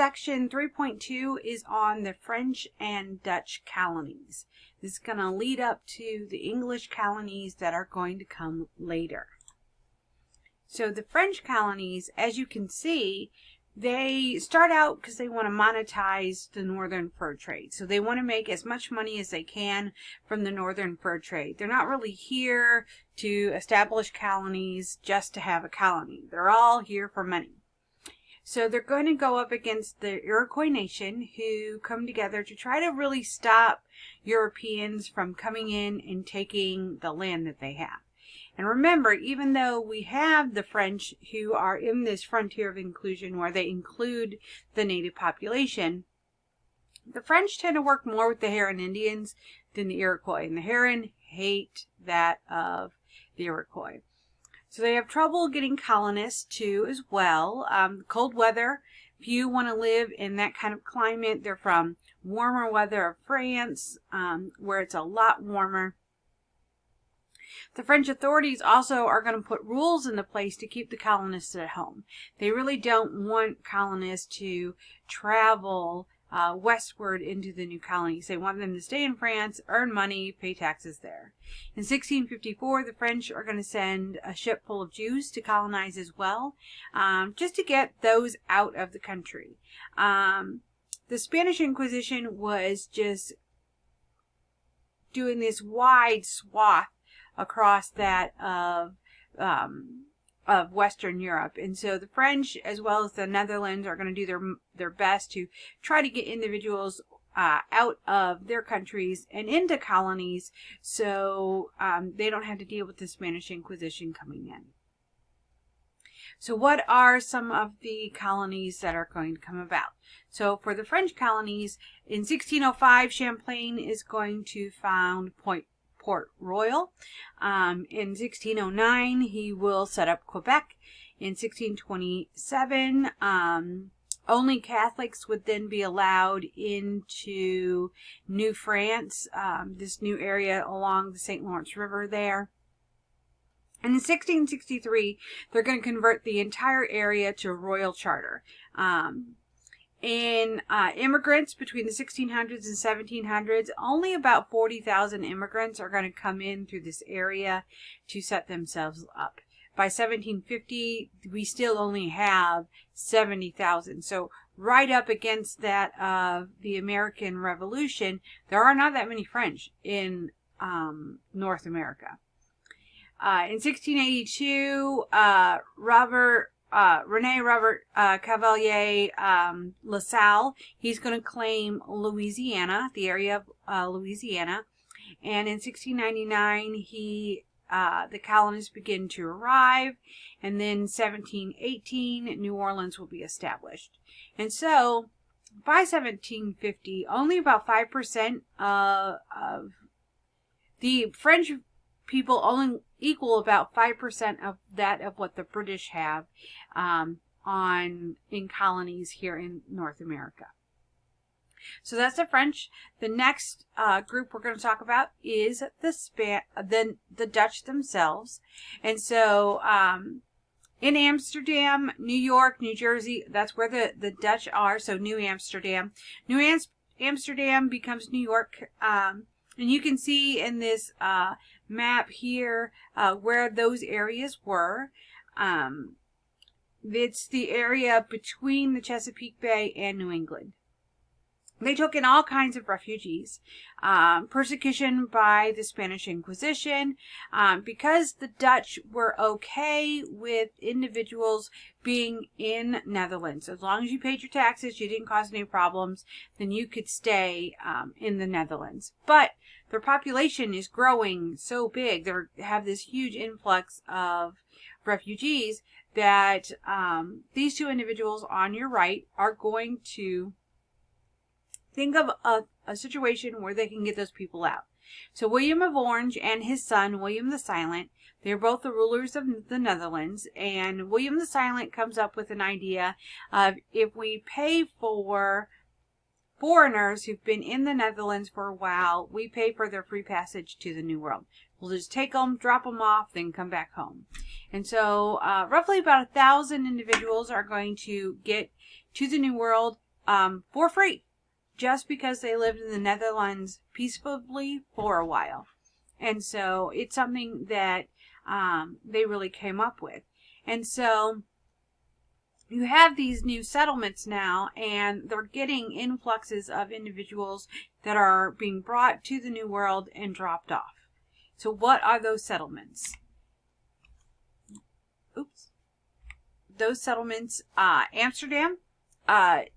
section 3.2 is on the French and Dutch colonies. This is going to lead up to the English colonies that are going to come later. So the French colonies, as you can see, they start out because they want to monetize the northern fur trade. So they want to make as much money as they can from the northern fur trade. They're not really here to establish colonies just to have a colony. They're all here for money. So they're going to go up against the Iroquois nation, who come together to try to really stop Europeans from coming in and taking the land that they have. And remember, even though we have the French who are in this frontier of inclusion where they include the native population, the French tend to work more with the Huron Indians than the Iroquois. And the Huron hate that of the Iroquois. So they have trouble getting colonists too as well. Cold weather, if you want to live in that kind of climate, they're from warmer weather of France, where it's a lot warmer. The French authorities also are going to put rules into place to keep the colonists at home. They really don't want colonists to travel westward into the new colonies. They want them to stay in France, earn money, pay taxes there. In 1654, the French are going to send a ship full of Jews to colonize as well, just to get those out of the country. The Spanish Inquisition was just doing this wide swath across that of Western Europe. And so the French, as well as the Netherlands, are going to do their best to try to get individuals out of their countries and into colonies, so they don't have to deal with the Spanish Inquisition coming in. So what are some of the colonies that are going to come about? So for the French colonies, in 1605, Champlain is going to found Port Royal. In 1609, he will set up Quebec. In 1627, only Catholics would then be allowed into New France, this new area along the St. Lawrence River there. And in 1663, they're going to convert the entire area to a royal charter. Immigrants between the 1600s and 1700s, only about 40,000 immigrants are going to come in through this area to set themselves up. By 1750, we still only have 70,000. So right up against that of the American Revolution, there are not that many French in North America. In 1682, Rene Robert Cavelier LaSalle, he's going to claim Louisiana, the area of Louisiana. And in 1699, the colonists begin to arrive. And then 1718, New Orleans will be established. And so, by 1750, only about 5% of the French people only equal about 5% of that of what the British have in colonies here in North America. So that's the French. The next group we're going to talk about is the Dutch themselves. And so in Amsterdam, New York, New Jersey, that's where the Dutch are. So New Amsterdam. Amsterdam becomes New York. And you can see in this map here where those areas were. It's the area between the Chesapeake Bay and New England. They took in all kinds of refugees, persecution by the Spanish Inquisition, because the Dutch were okay with individuals being in Netherlands. As long as you paid your taxes, you didn't cause any problems, then you could stay in the Netherlands. But their population is growing so big, they have this huge influx of refugees that these two individuals on your right are going to think of a situation where they can get those people out. So William of Orange and his son, William the Silent, they're both the rulers of the Netherlands. And William the Silent comes up with an idea of, if we pay for foreigners who've been in the Netherlands for a while, we pay for their free passage to the New World. We'll just take them, drop them off, then come back home. And so roughly about 1,000 individuals are going to get to the New World for free, just because they lived in the Netherlands peacefully for a while. And so it's something that they really came up with. And so you have these new settlements now, and they're getting influxes of individuals that are being brought to the New World and dropped off. So what are those settlements? Those settlements, Amsterdam.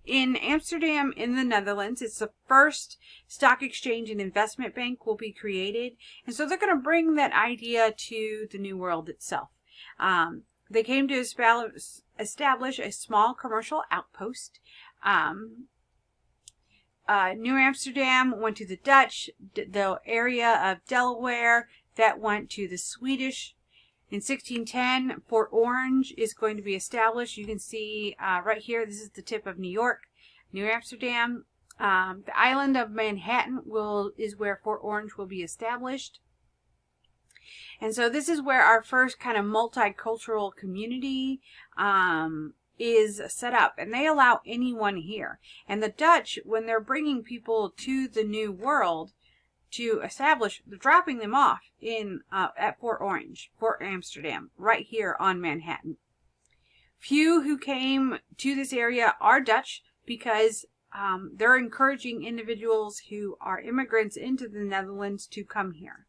In Amsterdam, in the Netherlands, it's the first stock exchange and investment bank will be created. And so they're going to bring that idea to the New World itself. They came to establish a small commercial outpost. New Amsterdam went to the Dutch, the area of Delaware, that went to the Swedish. In 1610, Fort Orange is going to be established. You can see right here, this is the tip of New York, New Amsterdam. The island of Manhattan is where Fort Orange will be established. And so this is where our first kind of multicultural community is set up. And they allow anyone here. And the Dutch, when they're bringing people to the New World to establish, they're dropping them off in at Fort Orange, Fort Amsterdam, right here on Manhattan. Few who came to this area are Dutch, because they're encouraging individuals who are immigrants into the Netherlands to come here.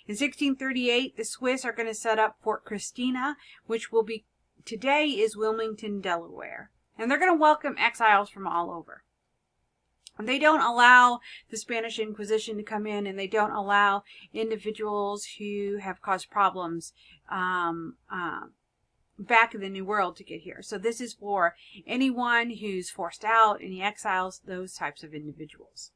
In 1638, the Swiss are going to set up Fort Christina, which will be, today is Wilmington, Delaware. And they're going to welcome exiles from all over. They don't allow the Spanish Inquisition to come in, and they don't allow individuals who have caused problems back in the New World to get here. So this is for anyone who's forced out, any exiles, those types of individuals.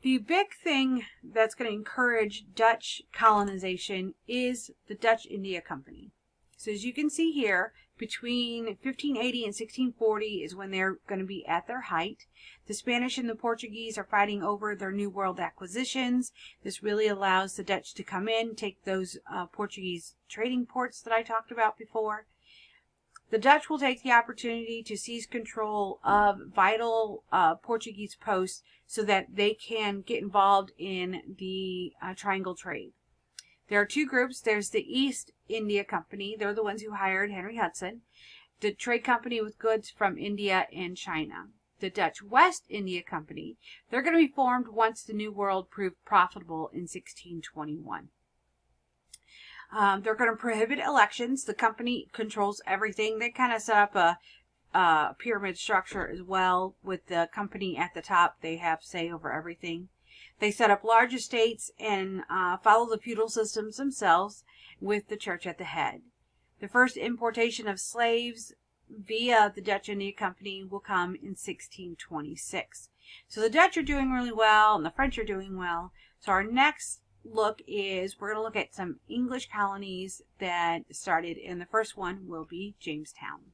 The big thing that's going to encourage Dutch colonization is the Dutch India Company. So as you can see here, between 1580 and 1640 is when they're going to be at their height. The Spanish and the Portuguese are fighting over their New World acquisitions. This really allows the Dutch to come in, take those Portuguese trading ports that I talked about before. The Dutch will take the opportunity to seize control of vital Portuguese posts so that they can get involved in the triangle trade. There are two groups. There's the East India Company. They're the ones who hired Henry Hudson. The trade company with goods from India and China. The Dutch West India Company. They're going to be formed once the New World proved profitable in 1621. They're going to prohibit elections. The company controls everything. They kind of set up a pyramid structure as well. With the company at the top, they have say over everything. They set up large estates and follow the feudal systems themselves, with the church at the head. The first importation of slaves via the Dutch India Company will come in 1626. So the Dutch are doing really well, and the French are doing well. So our next look is, we're going to look at some English colonies that started, and the first one will be Jamestown.